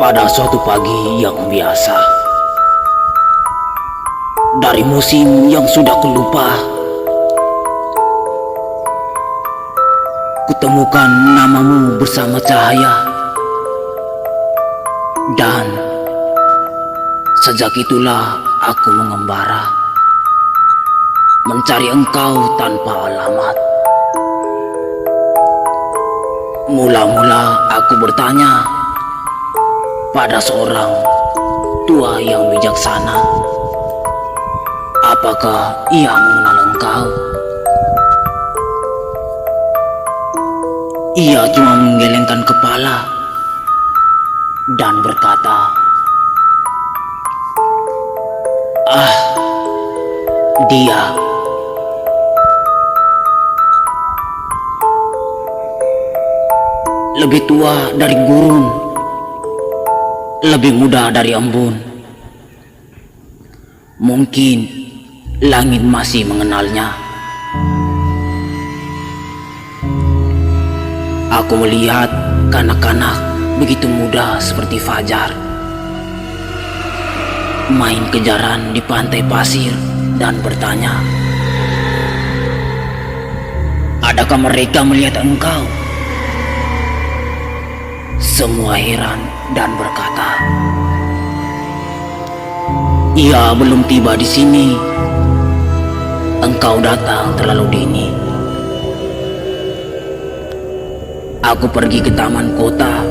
Pada suatu pagi yang biasa, dari musim yang sudah kulupa, kutemukan namamu bersama cahaya. Dan sejak itulah aku mengembara, mencari engkau tanpa alamat. Mula-mula aku bertanya pada seorang tua yang bijaksana, apakah ia mengenal engkau? Ia cuma menggelengkan kepala dan berkata, "Ah, dia." Lebih tua dari gurun, lebih muda dari embun. Mungkin langit masih mengenalnya. Aku melihat kanak-kanak begitu muda seperti fajar, main kejaran di pantai pasir dan bertanya, "Adakah mereka melihat engkau?" Semua heran dan berkata, "Ia belum tiba di sini. Engkau datang terlalu dini." Aku pergi ke taman kota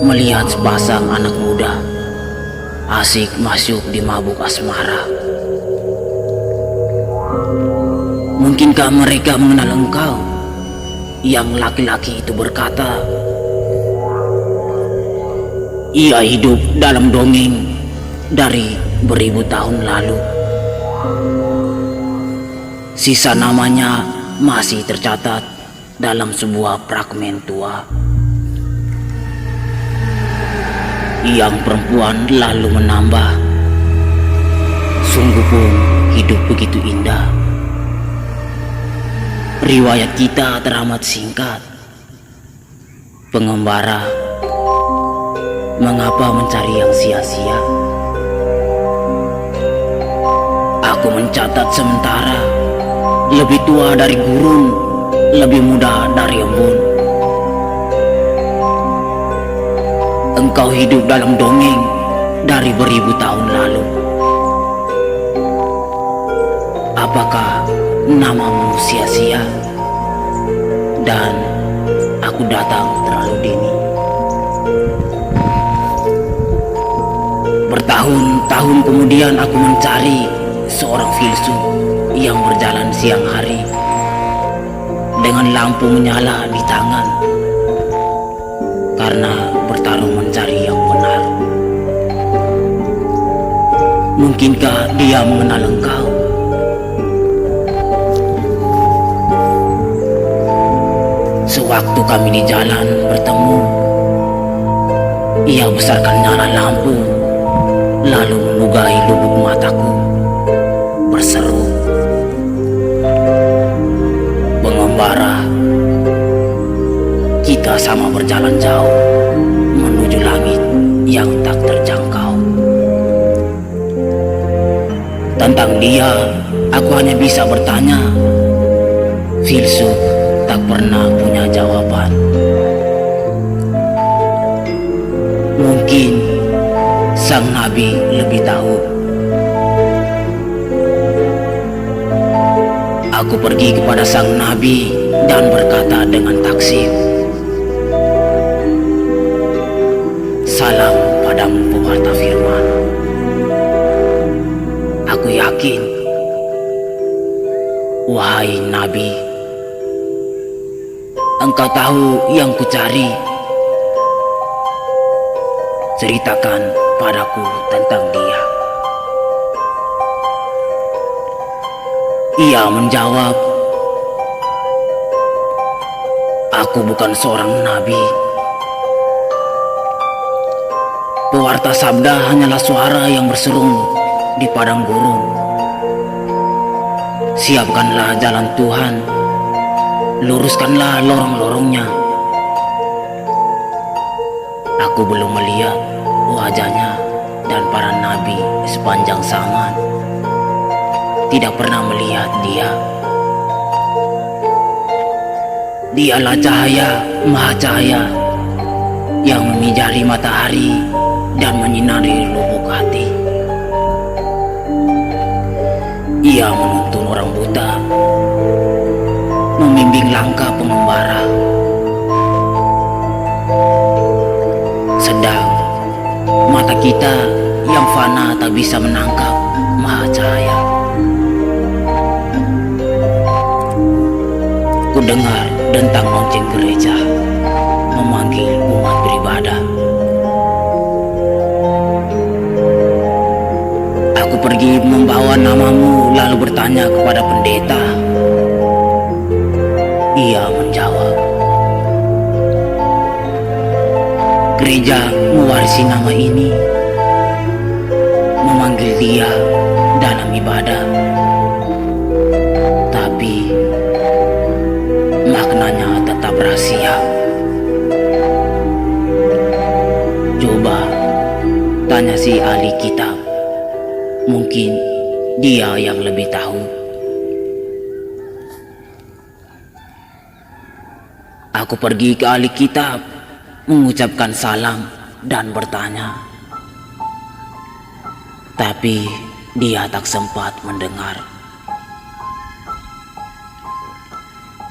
melihat sepasang anak muda asik masuk di mabuk asmara. "Mungkinkah mereka mengenal engkau?" Yang laki-laki itu berkata, "Ia hidup dalam dongeng dari beribu tahun lalu. Sisa namanya masih tercatat dalam sebuah fragmen tua." Yang perempuan lalu menambah, "Sungguh pun hidup begitu indah. Riwayat kita teramat singkat. Pengembara, mengapa mencari yang sia-sia?" Aku mencatat sementara, lebih tua dari gurun, lebih muda dari embun. Engkau hidup dalam dongeng dari beribu tahun lalu. Apakah namamu sia-sia? Dan aku datang terlalu dini. Bertahun-tahun kemudian aku mencari seorang filsuf yang berjalan siang hari dengan lampu menyala di tangan, karena bertarung mencari yang benar. Mungkinkah dia mengenal engkau? Sewaktu kami di jalan bertemu, ia besarkan nyala lampu lalu melugai lubuk mataku, berseru, "Pengembara, kita sama berjalan jauh menuju langit yang tak terjangkau." Tentang dia, aku hanya bisa bertanya. Filsuf tak pernah punya jawaban. Mungkin sang nabi lebih tahu. Aku pergi kepada sang nabi dan berkata dengan taksim, "Salam padamu pewarta firman. Aku yakin, wahai nabi, engkau tahu yang kucari. Ceritakan padaku tentang dia." Ia menjawab, "Aku bukan seorang nabi. Pewarta sabda hanyalah suara yang berserung di padang gurun. Siapkanlah jalan Tuhan, luruskanlah lorong-lorongnya. Aku belum melihat wajahnya dan para nabi sepanjang zaman tidak pernah melihat dia. Dialah cahaya, maha cahaya yang memijari matahari dan menyinari lubuk hati. Ia menuntun orang buta, membimbing langkah pengembara. Sedang mata kita yang fana tak bisa menangkap maha cahaya. Ku dengar dentang lonceng gereja memanggil umat beribadah. Aku pergi membawa namamu lalu bertanya kepada pendeta. Ia menjawab, gereja mewarisi nama ini, memanggil dia dalam ibadah, tapi maknanya tetap rahasia. Coba tanya si ahli kitab, mungkin dia yang lebih tahu. Aku pergi ke ahli kitab, mengucapkan salam dan bertanya, tapi dia tak sempat mendengar.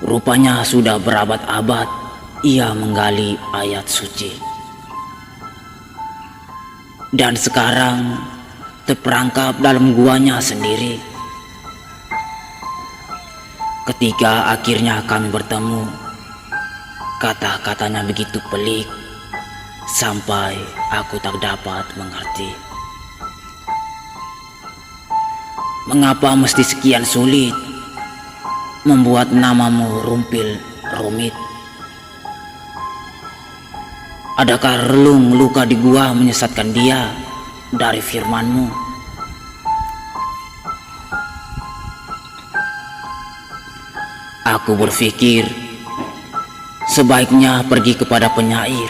Rupanya sudah berabad-abad ia menggali ayat suci, dan sekarang terperangkap dalam guanya sendiri. Ketika akhirnya kami bertemu, kata-katanya begitu pelik sampai aku tak dapat mengerti. Mengapa mesti sekian sulit membuat namamu rumpil rumit? Adakah relung luka di gua menyesatkan dia dari firmanmu? Aku berpikir sebaiknya pergi kepada penyair.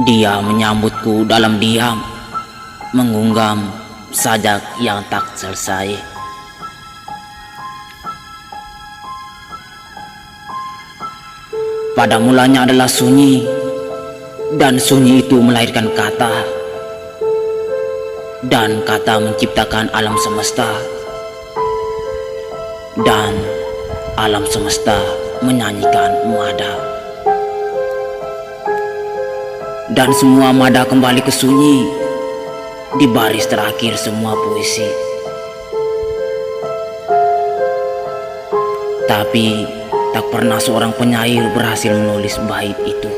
Dia menyambutku dalam diam, menggenggam sajak yang tak selesai. Pada mulanya adalah sunyi, dan sunyi itu melahirkan kata, dan kata menciptakan alam semesta, dan alam semesta menyanyikan mada, dan semua mada kembali ke sunyi di baris terakhir semua puisi. Tapi tak pernah seorang penyair berhasil menulis bait itu.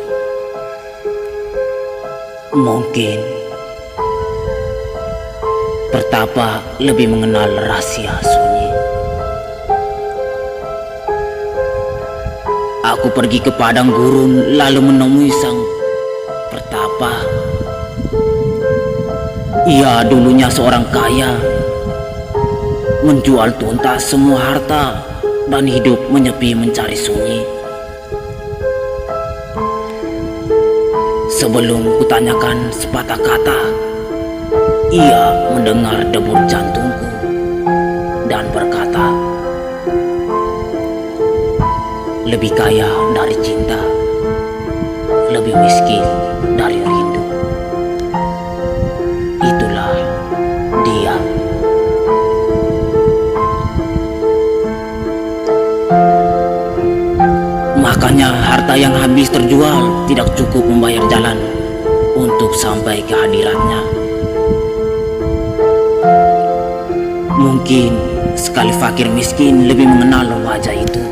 Mungkin pertapa lebih mengenal rahasia sunyi. Aku pergi ke padang gurun lalu menemui sang pertapa. Ia dulunya seorang kaya, menjual tuntas semua harta dan hidup menyepi mencari sunyi. Sebelum kutanyakan sepatah kata, ia mendengar debur jantungku dan berkata, lebih kaya dari cinta, lebih miskin dari rindu. Itulah dia. Makanya harta yang habis terjual tidak cukup membayar jalan untuk sampai ke hadiratnya. Mungkin sekali fakir miskin lebih mengenal wajah itu.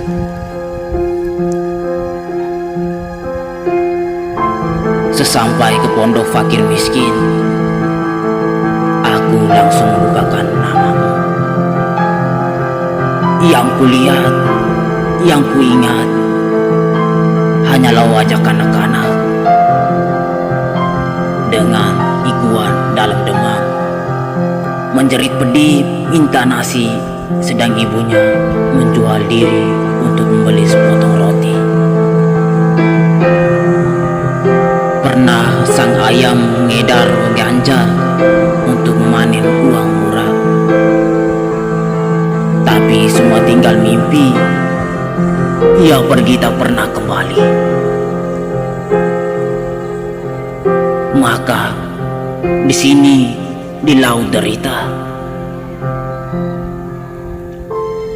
Sesampai ke pondok fakir miskin, aku langsung melupakan namamu. Yang kulihat, yang kuingat, hanyalah wajah kanak-kanak dengan iguan dalam demam, menjerit pedih minta nasi, sedang ibunya menjual diri untuk membeli sepotong roti. Pernah sang ayam mengedar ganja untuk memanen uang murah. Tapi semua tinggal mimpi. Ia pergi tak pernah kembali. Maka di sini, di laut derita,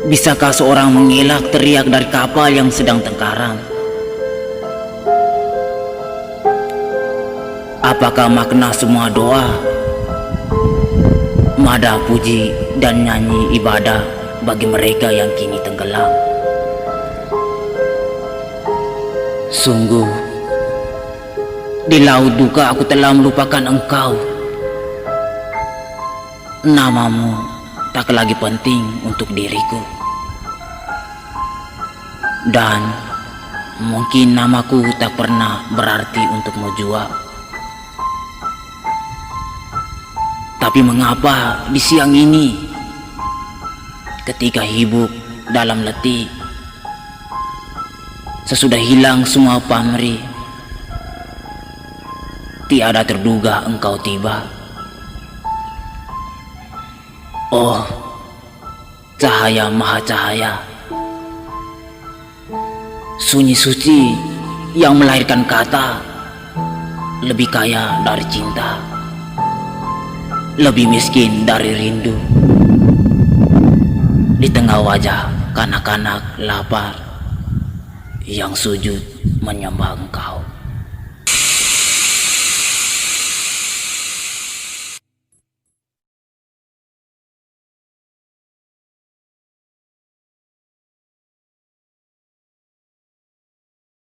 bisakah seorang mengelak teriak dari kapal yang sedang tengkaram? Apakah makna semua doa, madah puji dan nyanyi ibadah bagi mereka yang kini tenggelam? Sungguh, di laut duka aku telah melupakan engkau. Namamu tak lagi penting untuk diriku. Dan mungkin namaku tak pernah berarti untukmu jua. Tapi mengapa di siang ini, ketika hibuk dalam letih, sesudah hilang semua pamrih, tiada terduga engkau tiba. Oh, cahaya maha cahaya, sunyi suci yang melahirkan kata, lebih kaya dari cinta, lebih miskin dari rindu. Di tengah wajah kanak-kanak lapar yang sujud menyembah engkau.